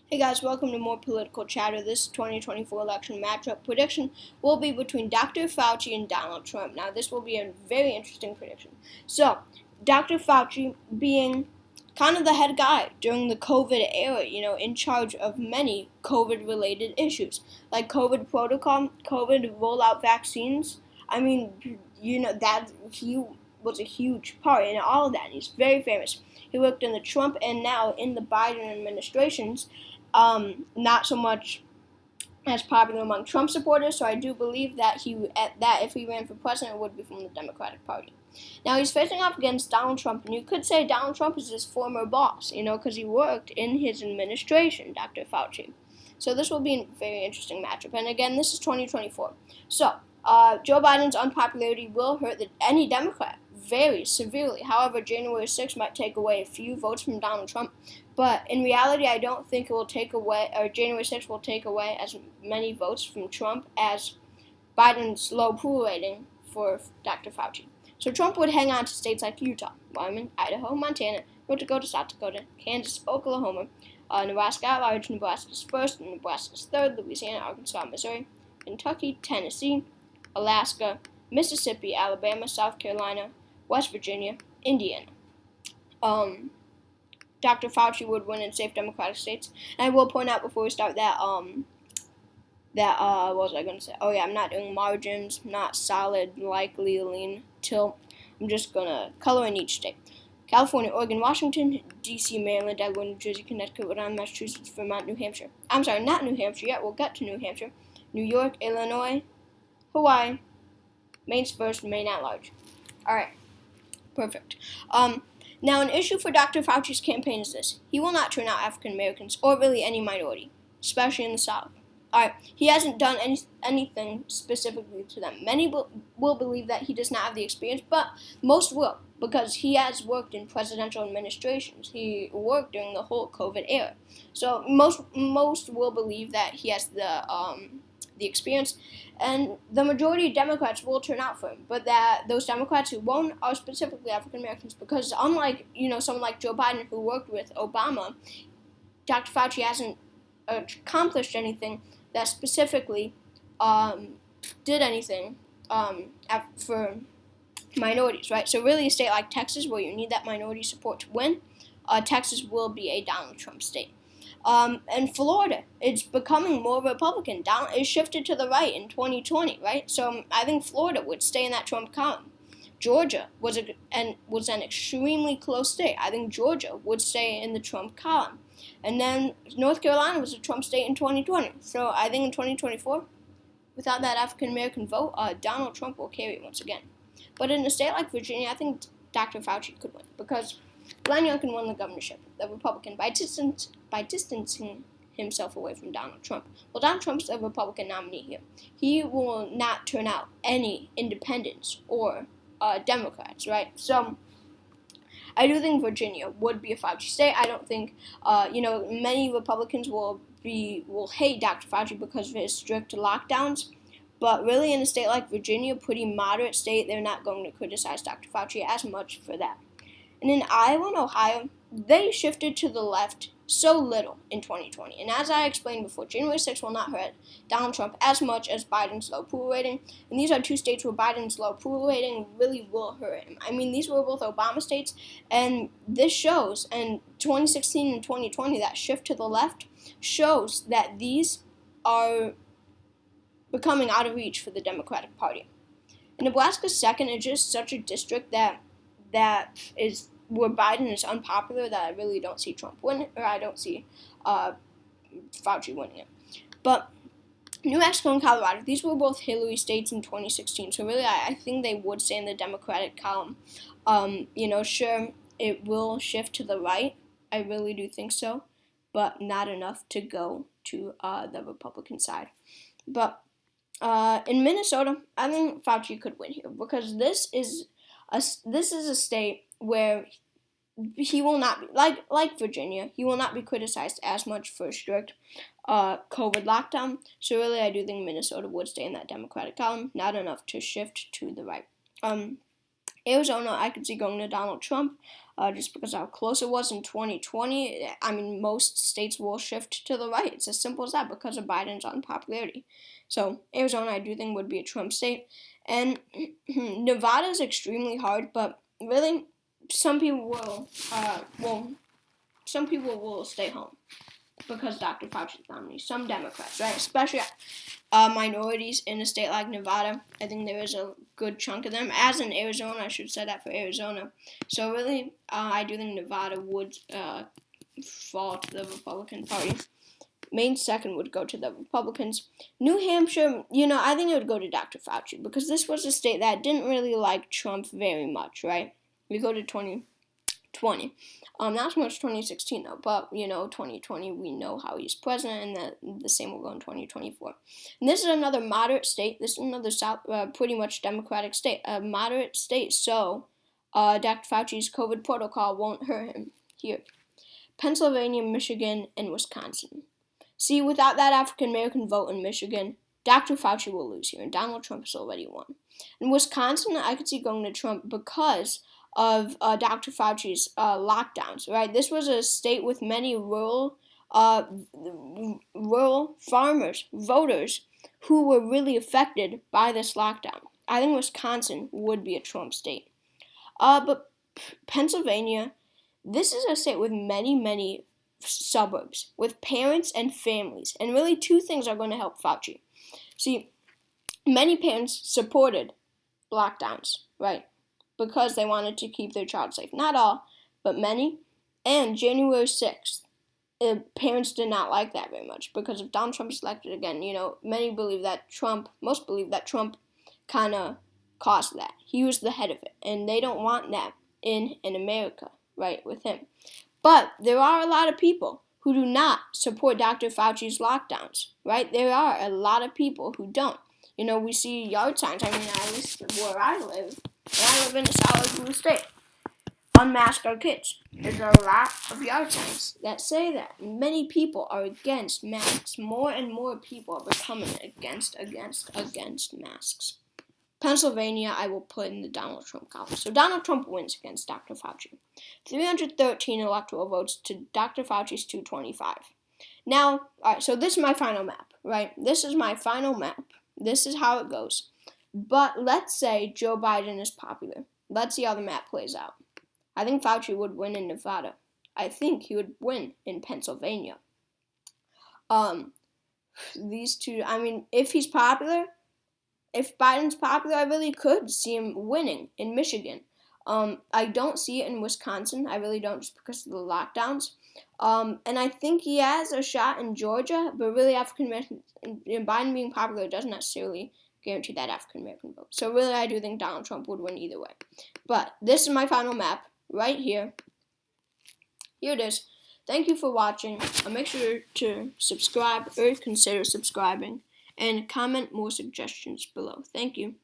Hey guys, welcome to more political chatter. This 2024 election matchup prediction will be between Dr. Fauci and Donald Trump. Now, this will be a very interesting prediction. So, Dr. Fauci being kind of the head guy during the COVID era, in charge of many COVID-related issues, like COVID protocol, COVID rollout vaccines. That he was a huge part in all of that. He's very famous. He worked in the Trump and now in the Biden administrations. Not so much as popular among Trump supporters, so I do believe that if he ran for president, it would be from the Democratic Party. Now, he's facing off against Donald Trump, and you could say Donald Trump is his former boss, because he worked in his administration, Dr. Fauci. So this will be a very interesting matchup. And again, this is 2024. So, Joe Biden's unpopularity will hurt any Democrat very severely. However, January 6th might take away a few votes from Donald Trump. But in reality, I don't think it will take away, or January 6th will take away as many votes from Trump as Biden's low approval rating for Dr. Fauci. So Trump would hang on to states like Utah, Wyoming, Idaho, Montana, North Dakota, South Dakota, Kansas, Oklahoma, Nebraska at large, Nebraska's first, and Nebraska's third, Louisiana, Arkansas, Missouri, Kentucky, Tennessee, Alaska, Mississippi, Alabama, South Carolina, West Virginia, Indiana. Dr. Fauci would win in safe Democratic states. And I will point out before we start that, what was I going to say? Oh yeah, I'm not doing margins, not solid, likely, lean, tilt. I'm just going to color in each state. California, Oregon, Washington, D.C., Maryland, Delaware, New Jersey, Connecticut, Rhode Island, Massachusetts, Vermont, New Hampshire. I'm sorry, not New Hampshire yet. We'll get to New Hampshire. New York, Illinois, Hawaii, Maine's first, Maine at large. All right. Perfect. Now, an issue for Dr. Fauci's campaign is this. He will not turn out African Americans, or really any minority, especially in the South. Alright, he hasn't done anything specifically to them. Many will believe that he does not have the experience, but most will, because he has worked in presidential administrations. He worked during the whole COVID era. So most will believe that he has the experience, and the majority of Democrats will turn out for him, but that those Democrats who won't are specifically African Americans, because unlike, someone like Joe Biden who worked with Obama, Dr. Fauci hasn't accomplished anything that specifically did anything for minorities, right? So really a state like Texas, where you need that minority support to win, Texas will be a Donald Trump state. And Florida, it's becoming more Republican. It shifted to the right in 2020, right? So I think Florida would stay in that Trump column. Georgia was an extremely close state. I think Georgia would stay in the Trump column. And then North Carolina was a Trump state in 2020. So I think in 2024, without that African American vote, Donald Trump will carry it once again. But in a state like Virginia, I think Dr. Fauci could win, because Glenn Youngkin won the governorship, the Republican, by distancing himself away from Donald Trump. Well, Donald Trump's a Republican nominee here. He will not turn out any independents or Democrats, right? So I do think Virginia would be a Fauci state. I don't think, many Republicans will hate Dr. Fauci because of his strict lockdowns. But really, in a state like Virginia, pretty moderate state, they're not going to criticize Dr. Fauci as much for that. And in Iowa and Ohio, they shifted to the left so little in 2020. And as I explained before, January 6th will not hurt Donald Trump as much as Biden's low approval rating. And these are two states where Biden's low approval rating really will hurt him. I mean, these were both Obama states, and this shows, and 2016 and 2020, that shift to the left shows that these are becoming out of reach for the Democratic Party. And Nebraska's second is just such a district that is where Biden is unpopular, that I really don't see Trump winning, or I don't see Fauci winning it. But New Mexico and Colorado, these were both Hillary states in 2016, so really I think they would stay in the Democratic column. Sure, it will shift to the right, I really do think so, but not enough to go to the Republican side. But in Minnesota, I think Fauci could win here, because this is a state where he will not be, like Virginia, he will not be criticized as much for strict COVID lockdown. So really, I do think Minnesota would stay in that Democratic column, not enough to shift to the right. Arizona, I could see going to Donald Trump. just because how close it was in 2020. I mean, most states will shift to the right. It's as simple as that because of Biden's unpopularity. So Arizona, I do think, would be a Trump state. And Nevada is extremely hard, but really, some people will stay home because Dr. Fauci's nominee. Some Democrats, right, especially minorities in a state like Nevada. I think there is a good chunk of them. As in Arizona, I should say that for Arizona. So really, I do think Nevada would fall to the Republican Party. Maine second would go to the Republicans. New Hampshire, I think it would go to Dr. Fauci because this was a state that didn't really like Trump very much, right? We go to 2020. Not so much 2016 though, but 2020 we know how he's president, and the same will go in 2024. And this is another moderate state. This is another pretty much Democratic state, a moderate state. So Dr. Fauci's COVID protocol won't hurt him here. Pennsylvania, Michigan, and Wisconsin. See, without that African American vote in Michigan, Dr. Fauci will lose here, and Donald Trump has already won. In Wisconsin, I could see going to Trump because of Dr. Fauci's lockdowns, right? This was a state with many rural farmers, voters, who were really affected by this lockdown. I think Wisconsin would be a Trump state. But Pennsylvania, this is a state with many suburbs, with parents and families. And really two things are going to help Fauci. See, many parents supported lockdowns, right? Because they wanted to keep their child safe. Not all, but many. And January 6th, parents did not like that very much because if Donald Trump is elected again, most believe that Trump kind of caused that. He was the head of it, and they don't want that in America, right, with him. But there are a lot of people who do not support Dr. Fauci's lockdowns, right? There are a lot of people who don't. We see yard signs. I mean, at least where I live in a solid blue state. Unmask our kids. There's a lot of yard signs that say that. Many people are against masks. More and more people are becoming against masks. Pennsylvania, I will put in the Donald Trump column. So Donald Trump wins against Dr. Fauci. 313 electoral votes to Dr. Fauci's 225. Now, all right, so this is my final map, right? This is my final map. This is how it goes. But let's say Joe Biden is popular. Let's see how the map plays out. I think Fauci would win in Nevada. I think he would win in Pennsylvania. These two, I mean, if he's popular, if Biden's popular, I really could see him winning in Michigan. I don't see it in Wisconsin. I really don't, just because of the lockdowns. And I think he has a shot in Georgia, but really Biden being popular doesn't necessarily guarantee that African American vote. So really, I do think Donald Trump would win either way. But this is my final map right here. Here it is. Thank you for watching. Make sure to subscribe or consider subscribing, and comment more suggestions below. Thank you.